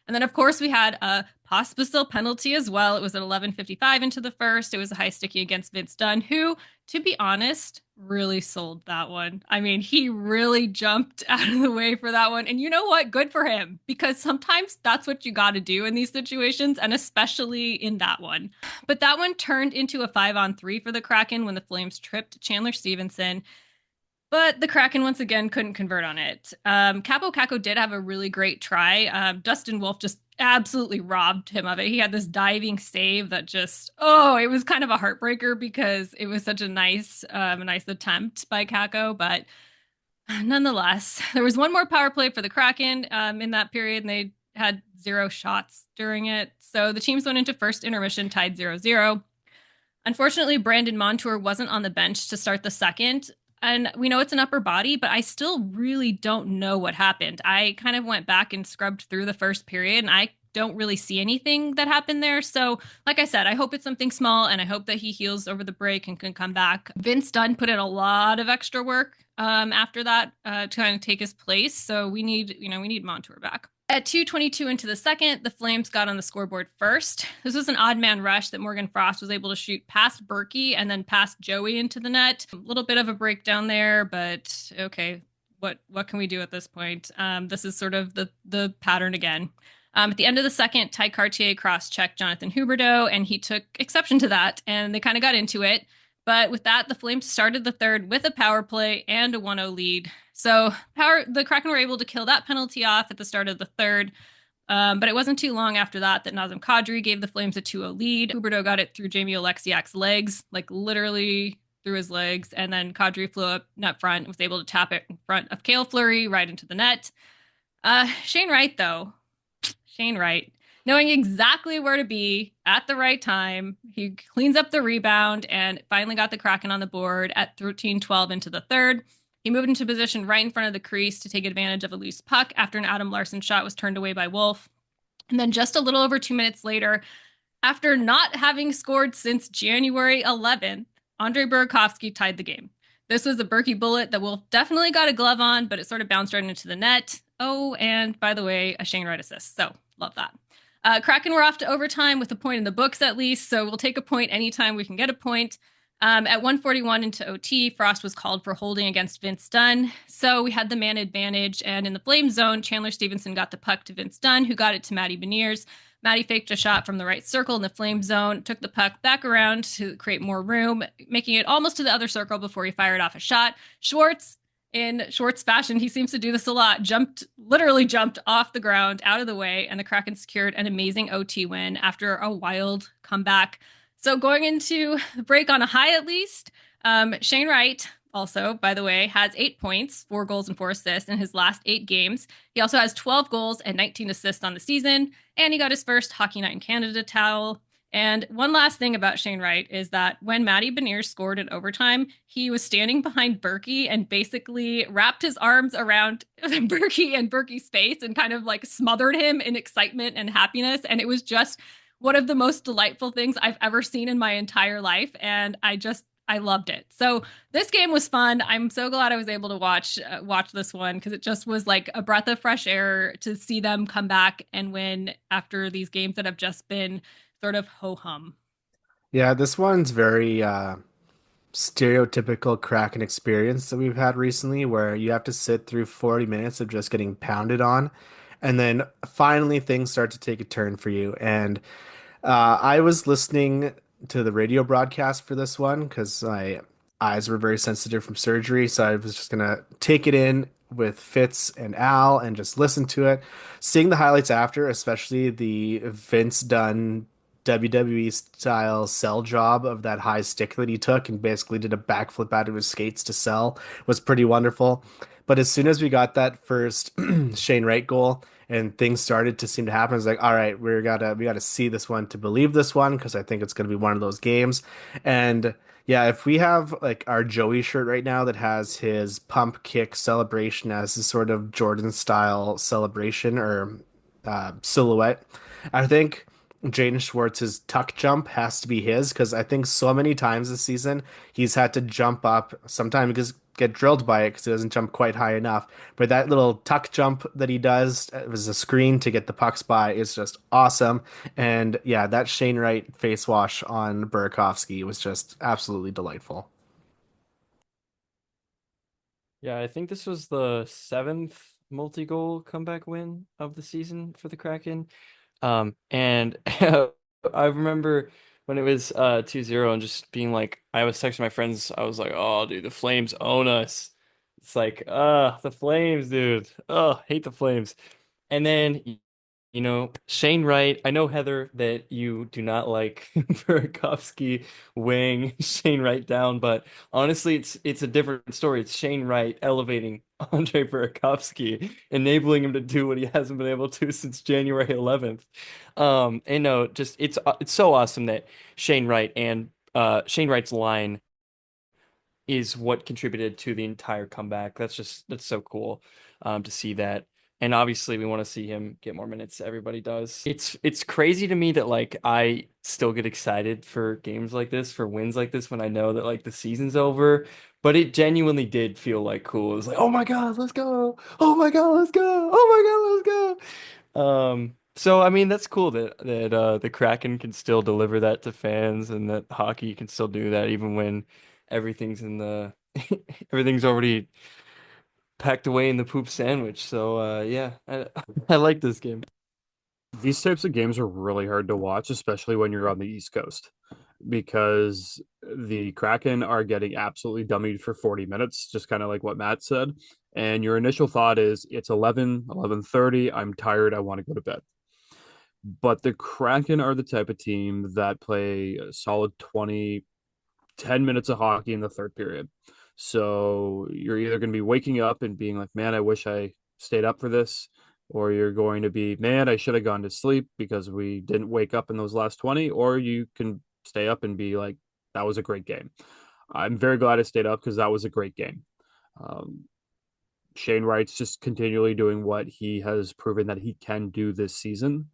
And then, of course, we had a Pospisil penalty as well. It was at 11:55 into the first. It was a high sticky against Vince Dunn, who, to be honest, really sold that one. I mean, he really jumped out of the way for that one. And you know what? Good for him, because sometimes that's what you got to do in these situations, and especially in that one. But that one turned into a 5-on-3 for the Kraken when the Flames tripped Chandler Stevenson. But the Kraken once again couldn't convert on it. Capo Caco did have a really great try. Dustin Wolf just absolutely robbed him of it. He had this diving save that it was kind of a heartbreaker, because it was such a nice attempt by Caco. But nonetheless, there was one more power play for the Kraken in that period, and they had 0 shots during it. So the teams went into first intermission tied 0-0. Unfortunately, Brandon Montour wasn't on the bench to start the second. And we know it's an upper body, but I still really don't know what happened. I kind of went back and scrubbed through the first period, and I don't really see anything that happened there. So, like I said, I hope it's something small, and I hope that he heals over the break and can come back. Vince Dunn put in a lot of extra work after that to kind of take his place. So we need Montour back. At 2:22 into the second, the Flames got on the scoreboard first. This was an odd man rush that Morgan Frost was able to shoot past Berkey and then past Joey into the net. A little bit of a breakdown there, but okay, what can we do at this point? This is sort of the pattern again. At the end of the second, Ty Cartier cross-checked Jonathan Huberdeau, and he took exception to that, and they kind of got into it. But with that, the Flames started the third with a power play and a 1-0 lead. So the Kraken were able to kill that penalty off at the start of the third. But it wasn't too long after that Nazem Kadri gave the Flames a 2-0 lead. Huberdeau got it through Jamie Oleksiak's legs, like literally through his legs. And then Kadri flew up net front and was able to tap it in front of Cale Fleury right into the net. Shane Wright, though. Shane Wright. Knowing exactly where to be at the right time, he cleans up the rebound and finally got the Kraken on the board at 13:12 into the third. He moved into position right in front of the crease to take advantage of a loose puck after an Adam Larson shot was turned away by Wolf. And then just a little over 2 minutes later, after not having scored since January 11th, Andrei Burakovsky tied the game. This was a Berkey bullet that Wolf definitely got a glove on, but it sort of bounced right into the net. Oh, and by the way, a Shane Wright assist. So love that. Kraken were off to overtime with a point in the books at least, so we'll take a point anytime we can get a point. At 141 into OT, Frost was called for holding against Vince Dunn. So we had the man advantage, and in the flame zone, Chandler Stevenson got the puck to Vince Dunn, who got it to Matty Beniers. Matty faked a shot from the right circle in the flame zone, took the puck back around to create more room, making it almost to the other circle before he fired off a shot. Schwartz, in Schwartz fashion, he seems to do this a lot, literally jumped off the ground, out of the way, and the Kraken secured an amazing OT win after a wild comeback. So going into the break on a high at least, Shane Wright also, by the way, has 8 points, 4 goals and 4 assists in his last 8 games. He also has 12 goals and 19 assists on the season, and he got his first Hockey Night in Canada towel. And one last thing about Shane Wright is that when Matty Beniers scored in overtime, he was standing behind Berkey and basically wrapped his arms around Berkey and Berkey's face and kind of like smothered him in excitement and happiness. And it was just one of the most delightful things I've ever seen in my entire life. And I loved it. So this game was fun. I'm so glad I was able to watch this one because it just was like a breath of fresh air to see them come back and win after these games that have just been sort of ho-hum. Yeah, this one's very stereotypical Kraken experience that we've had recently, where you have to sit through 40 minutes of just getting pounded on, and then finally things start to take a turn for you. And I was listening to the radio broadcast for this one because my eyes were very sensitive from surgery, so I was just gonna take it in with Fitz and Al and just listen to it. Seeing the highlights after, especially the Vince Dunn WWE style sell job of that high stick that he took and basically did a backflip out of his skates to sell, was pretty wonderful. But as soon as we got that first Shane Wright goal and things started to seem to happen, it's like, all right, we gotta see this one to believe this one because I think it's gonna be one of those games. And yeah, if we have like our Joey shirt right now that has his pump kick celebration as his sort of Jordan style celebration or silhouette, I think Jaden Schwartz's tuck jump has to be his because I think so many times this season he's had to jump up. Sometimes because get drilled by it because he doesn't jump quite high enough. But that little tuck jump that he does as a screen to get the pucks by is just awesome. And yeah, that Shane Wright face wash on Burakovsky was just absolutely delightful. Yeah, I think this was the 7th multi-goal comeback win of the season for the Kraken. And I remember when it was 2-0 and just being like, I was texting my friends, I was like, oh, dude, the Flames own us. It's like, the Flames, dude. Oh, hate the Flames. And then, Shane Wright, I know, Heather, that you do not like Burakovsky weighing Shane Wright down, but honestly, it's a different story. It's Shane Wright elevating Andre Burakovsky, enabling him to do what he hasn't been able to since January 11th. And no, just it's so awesome that Shane Wright's line is what contributed to the entire comeback. That's so cool to see that. And obviously we want to see him get more minutes. Everybody does. It's crazy to me that like I still get excited for games like this, for wins like this when I know that like the season's over. But it genuinely did feel like cool. It was like, oh my God, let's go. Oh my God, let's go. Oh my God, let's go. So I mean that's cool that the Kraken can still deliver that to fans and that hockey can still do that even when everything's in the everything's already packed away in the poop sandwich. So yeah, I like this game. These types of games are really hard to watch, especially when you're on the East Coast, because the Kraken are getting absolutely dummied for 40 minutes, just kind of like what Matt said. And your initial thought is it's 11:30. I'm tired. I want to go to bed. But the Kraken are the type of team that play a solid 10 minutes of hockey in the third period. So you're either going to be waking up and being like, man, I wish I stayed up for this, or you're going to be, man, I should have gone to sleep because we didn't wake up in those last 20, or you can stay up and be like, that was a great game. I'm very glad I stayed up because that was a great game. Um, Shane Wright's just continually doing what he has proven that he can do this season,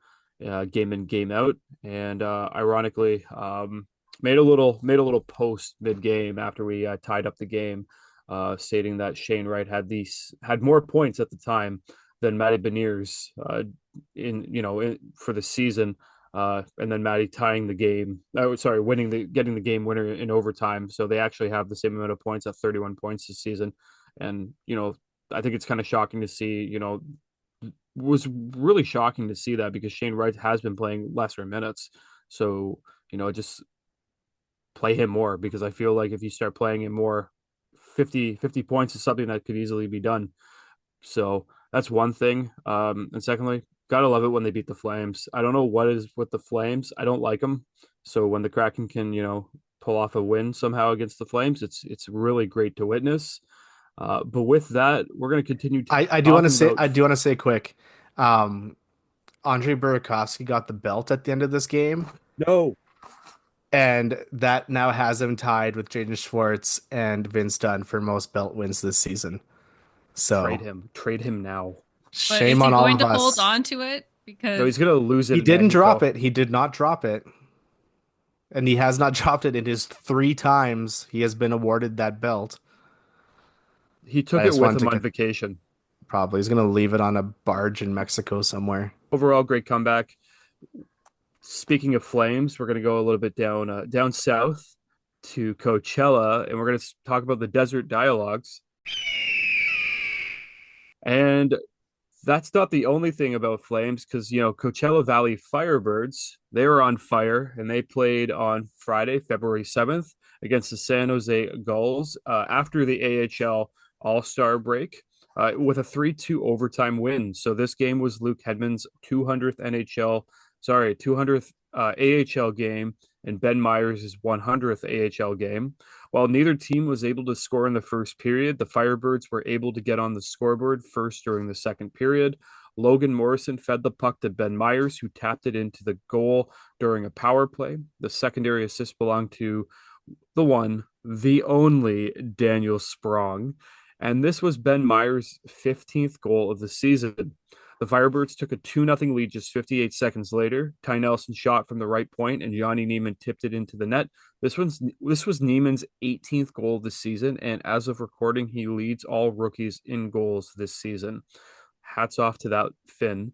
game in, game out. And ironically, made a little post mid game after we tied up the game, stating that Shane Wright had more points at the time than Matty Beniers for the season. And then Matty tying the game. Oh, sorry, getting the game winner in overtime. So they actually have the same amount of points at 31 points this season. And I think it's kind of shocking to see. Was really shocking to see that because Shane Wright has been playing lesser minutes. So just play him more because I feel like if you start playing him more, 50 points is something that could easily be done. So that's one thing. And secondly, gotta love it when they beat the Flames. I don't know what is with the Flames. I don't like them. So when the Kraken can, pull off a win somehow against the Flames, it's really great to witness. But with that, we're going to continue I do want to talking say about. I do want to say quick. Um, Andre Burakovsky got the belt at the end of this game, No, and that now has him tied with Jaden Schwartz and Vince Dunn for most belt wins this season. So trade him now. But is shame he on all going of to hold us. on to it? No, Because he's going to lose it He in didn't drop Mexico. it. He did not drop it. And he has not dropped it in his 3 times he has been awarded that belt. He I took it just with wanted him to on vacation. probably he's gonna leave it on a barge in Mexico somewhere. Overall, great comeback. Speaking of Flames, we're going to go a little bit down south to Coachella, and we're going to talk about the Desert Dialogues. And that's not the only thing about Flames because Coachella Valley Firebirds, they were on fire and they played on Friday, February 7th against the San Jose Gulls after the AHL All-Star break with a 3-2 overtime win. So this game was Luke Hedman's 200th AHL game and Ben Myers' 100th AHL game. While neither team was able to score in the first period, the Firebirds were able to get on the scoreboard first during the second period. Logan Morrison fed the puck to Ben Myers, who tapped it into the goal during a power play. The secondary assist belonged to the one, the only Daniel Sprong. And this was Ben Myers' 15th goal of the season. The Firebirds took a 2-0 lead just 58 seconds later. Ty Nelson shot from the right point, and Johnny Neiman tipped it into the net. This was Neiman's 18th goal of the season, and as of recording, he leads all rookies in goals this season. Hats off to that Finn.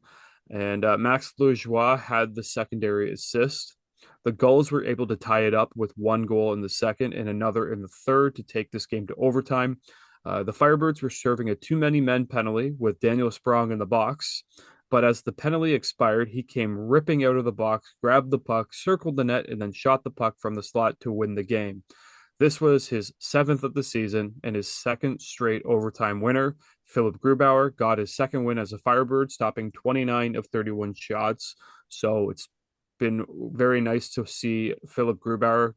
And Max Lajoie had the secondary assist. The Gulls were able to tie it up with one goal in the second and another in the third to take this game to overtime. The Firebirds were serving a too many men penalty with Daniel Sprong in the box, but as the penalty expired, he came ripping out of the box, grabbed the puck, circled the net, and then shot the puck from the slot to win the game. This was his 7th of the season and his second straight overtime winner. Philip Grubauer got his second win as a Firebird, stopping 29 of 31 shots. So it's been very nice to see Philip Grubauer,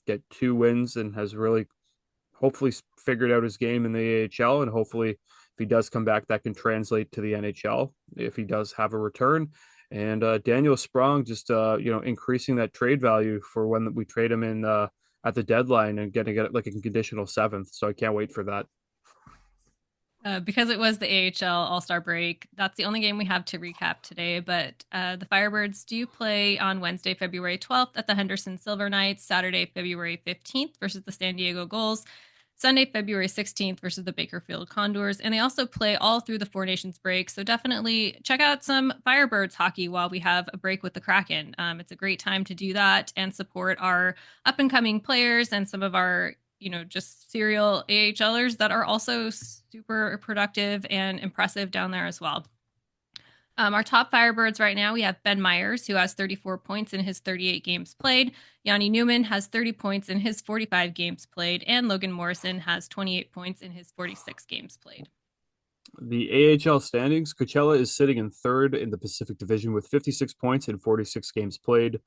get 2 wins and has really hopefully figured out his game in the AHL. And hopefully, if he does come back, that can translate to the NHL if he does have a return. And Daniel Sprong just, increasing that trade value for when we trade him in at the deadline and getting it like a conditional 7th. So I can't wait for that. Because it was the AHL All-Star break, that's the only game we have to recap today. But the Firebirds do play on Wednesday, February 12th at the Henderson Silver Knights, Saturday, February 15th versus the San Diego Gulls, Sunday, February 16th versus the Bakersfield Condors. And they also play all through the Four Nations break. So definitely check out some Firebirds hockey while we have a break with the Kraken. It's a great time to do that and support our up-and-coming players and some of our just serial AHLers that are also super productive and impressive down there as well. Our top Firebirds right now, we have Ben Myers, who has 34 points in his 38 games played. Yanni Newman has 30 points in his 45 games played. And Logan Morrison has 28 points in his 46 games played. The AHL standings, Coachella is sitting in third in the Pacific Division with 56 points in 46 games played.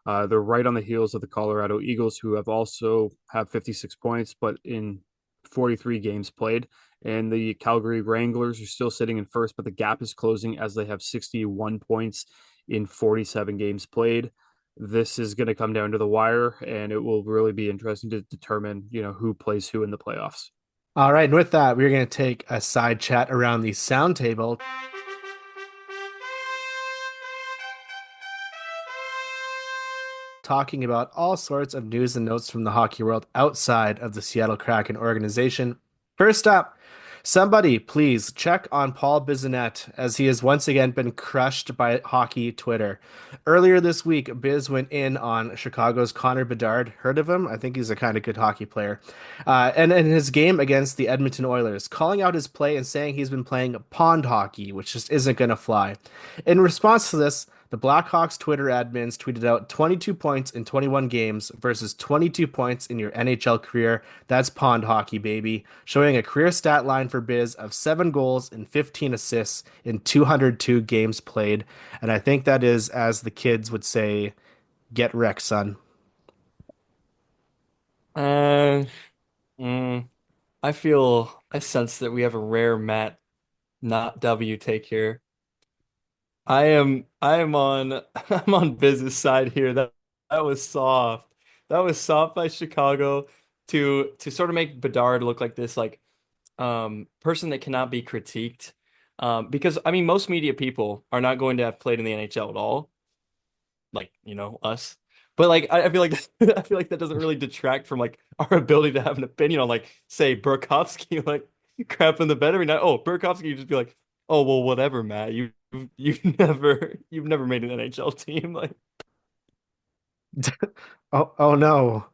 They're right on the heels of the Colorado Eagles, who have 56 points, but in 43 games played. And the Calgary Wranglers are still sitting in first, but the gap is closing as they have 61 points in 47 games played. This is going to come down to the wire, and it will really be interesting to determine, who plays who in the playoffs. All right, and with that, we're going to take a side chat around the sound table. Talking about all sorts of news and notes from the hockey world outside of the Seattle Kraken organization. First up, Somebody, please check on Paul Bizinet as he has once again been crushed by hockey Twitter. Earlier this week, Biz went in on Chicago's Connor Bedard. Heard of him? I think he's a kind of good hockey player. And in his game against the Edmonton Oilers, calling out his play and saying he's been playing pond hockey, which just isn't going to fly. In response to this, the Blackhawks Twitter admins tweeted out 22 points in 21 games versus 22 points in your NHL career. That's pond hockey, baby. Showing a career stat line for Biz of 7 goals and 15 assists in 202 games played. And I think that is, as the kids would say, get wrecked, son. Uh, mm, I sense that we have a rare Matt, not W take here. I am on I'm on business side here. That was soft. That was soft by Chicago to sort of make Bedard look like this like person that cannot be critiqued. Because I mean most media people are not going to have played in the NHL at all, like, us. But like I feel like I feel like that doesn't really detract from like our ability to have an opinion on like say Burakovsky like crap in the bed every night. Oh, Burakovsky, you just be like, oh well, whatever, Matt. You've never made an NHL team. Like Oh no.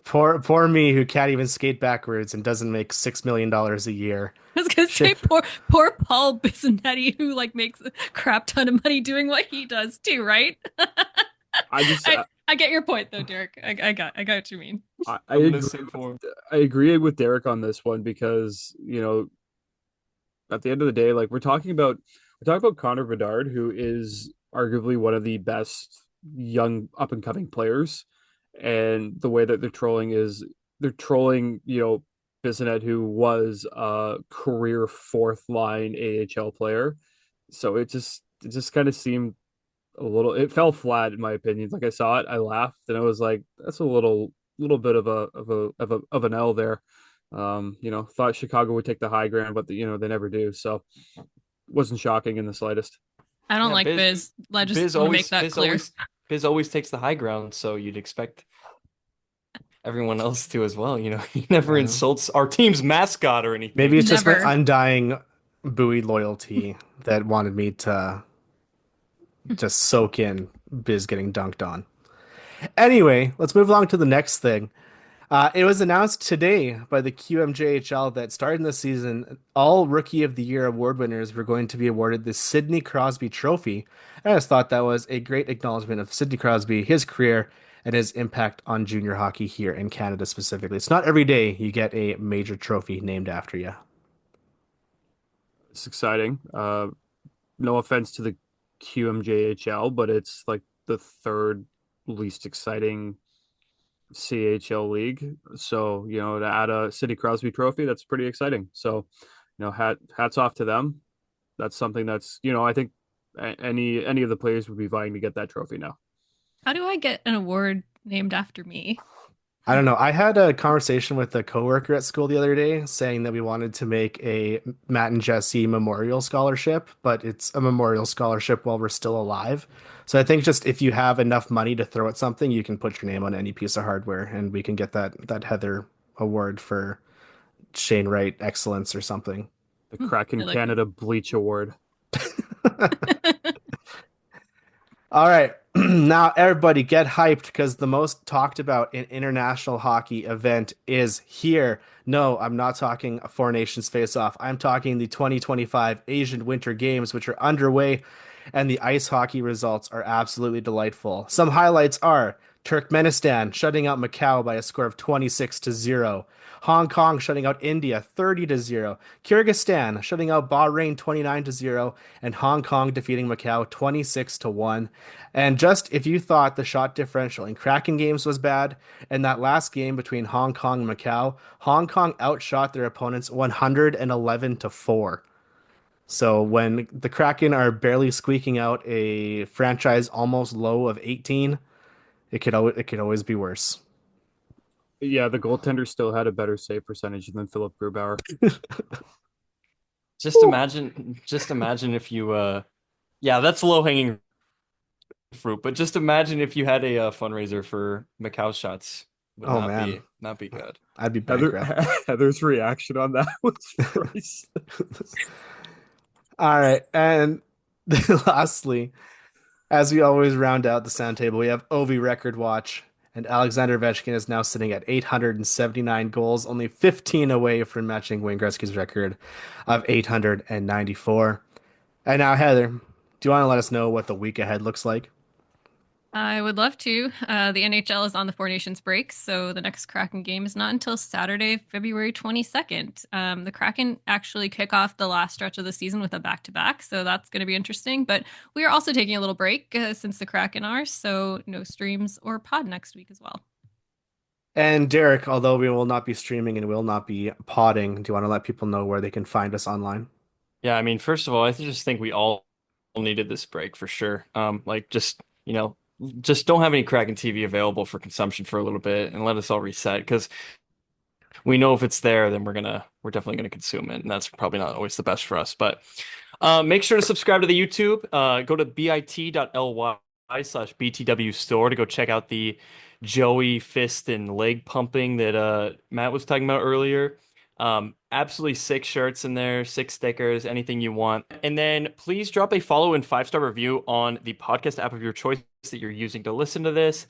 Poor me who can't even skate backwards and doesn't make $6 million a year. I was gonna say Shit. poor Paul Bisonetti who like makes a crap ton of money doing what he does too, right? I just I get your point though, Derek. I got what you mean. I I'm in the agree. same form. I agree with Derek on this one because at the end of the day, like we're talking about Connor Bedard, who is arguably one of the best young up and coming players, and the way that they're trolling is they're trolling, Bissonnette, who was a career fourth line AHL player. So it just kind of seemed it fell flat in my opinion. Like I saw it, I laughed, and I was like, that's a little bit of an L there. Thought Chicago would take the high ground, but they never do. So wasn't shocking in the slightest. I don't Yeah, like Biz. I just want to make that clear. Biz always takes the high ground, so you'd expect everyone else to as well. He never Yeah. insults our team's mascot or anything. Maybe it's just my Never. undying buoy loyalty that wanted me to just soak in Biz getting dunked on. Anyway, let's move along to the next thing. It was announced today by the QMJHL that starting this season, all Rookie of the Year award winners were going to be awarded the Sidney Crosby Trophy. And I just thought that was a great acknowledgement of Sidney Crosby, his career, and his impact on junior hockey here in Canada specifically. It's not every day you get a major trophy named after you. It's exciting. No offense to the QMJHL, but it's like the third least exciting CHL league. So, to add a Sidney Crosby trophy, that's pretty exciting. So, hats off to them. That's something that's, I think any of the players would be vying to get that trophy now. How do I get an award named after me? I don't know. I had a conversation with a coworker at school the other day saying that we wanted to make a Matt and Jesse memorial scholarship, but it's a memorial scholarship while we're still alive. So I think just if you have enough money to throw at something, you can put your name on any piece of hardware and we can get that Heather award for Shane Wright excellence or something. The I Kraken like Canada Bleach Award. it. All right. Now, everybody get hyped because the most talked about in international hockey event is here. No, I'm not talking a Four Nations face-off. I'm talking the 2025 Asian Winter Games, which are underway, and the ice hockey results are absolutely delightful. Some highlights are Turkmenistan shutting out Macau by a score of 26-0. Hong Kong shutting out India 30-0. Kyrgyzstan shutting out Bahrain 29-0, and Hong Kong defeating Macau 26-1. And just if you thought the shot differential in Kraken games was bad, in that last game between Hong Kong and Macau, Hong Kong outshot their opponents 111-4. So when the Kraken are barely squeaking out a franchise almost low of 18, it could always be worse. Yeah, the goaltender still had a better save percentage than Philip Grubauer. Just imagine if you yeah, that's low hanging fruit, but just imagine if you had a fundraiser for Macau shots. Would Oh not man. be not be good. I'd be bankrupt. Heather's reaction on that was priceless. All right, and lastly, as we always round out the sound table, we have Ovi record watch, and Alexander Ovechkin is now sitting at 879 goals, only 15 away from matching Wayne Gretzky's record of 894. And now, Heather, do you want to let us know what the week ahead looks like? I would love to. The NHL is on the Four Nations break, so the next Kraken game is not until Saturday, February 22nd. The Kraken actually kick off the last stretch of the season with a back-to-back, so that's going to be interesting. But we are also taking a little break since the Kraken are, so no streams or pod next week as well. And Derek, although we will not be streaming and will not be podding, do you want to let people know where they can find us online? Yeah, I mean, first of all, I just think we all needed this break for sure. Like just, just don't have any Kraken TV available for consumption for a little bit and let us all reset because we know if it's there, then we're definitely gonna consume it, and that's probably not always the best for us. But make sure to subscribe to the YouTube. Go to bit.ly/BTW store to go check out the Joey fist and leg pumping that Matt was talking about earlier. Absolutely sick shirts in there, sick stickers, anything you want. And then please drop a follow and 5-star review on the podcast app of your choice that you're using to listen to this.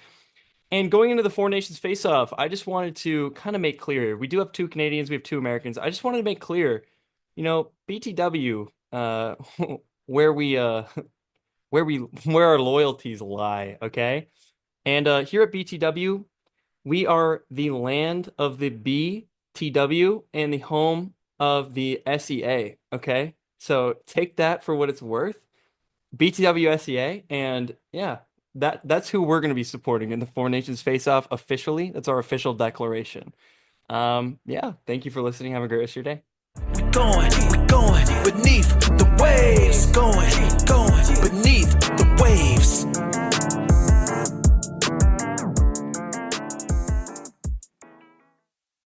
And going into the Four Nations face-off, I just wanted to kind of make clear, we do have 2 Canadians, we have 2 Americans. I just wanted to make clear, BTW, where our loyalties lie, okay? And here at BTW, we are the land of the BTW and the home of the SEA, okay? So take that for what it's worth. BTW SEA, and yeah, that's who we're going to be supporting in the Four Nations face-off officially. That's our official declaration. Yeah, thank you for listening. Have a great rest of your day. We going beneath the waves, going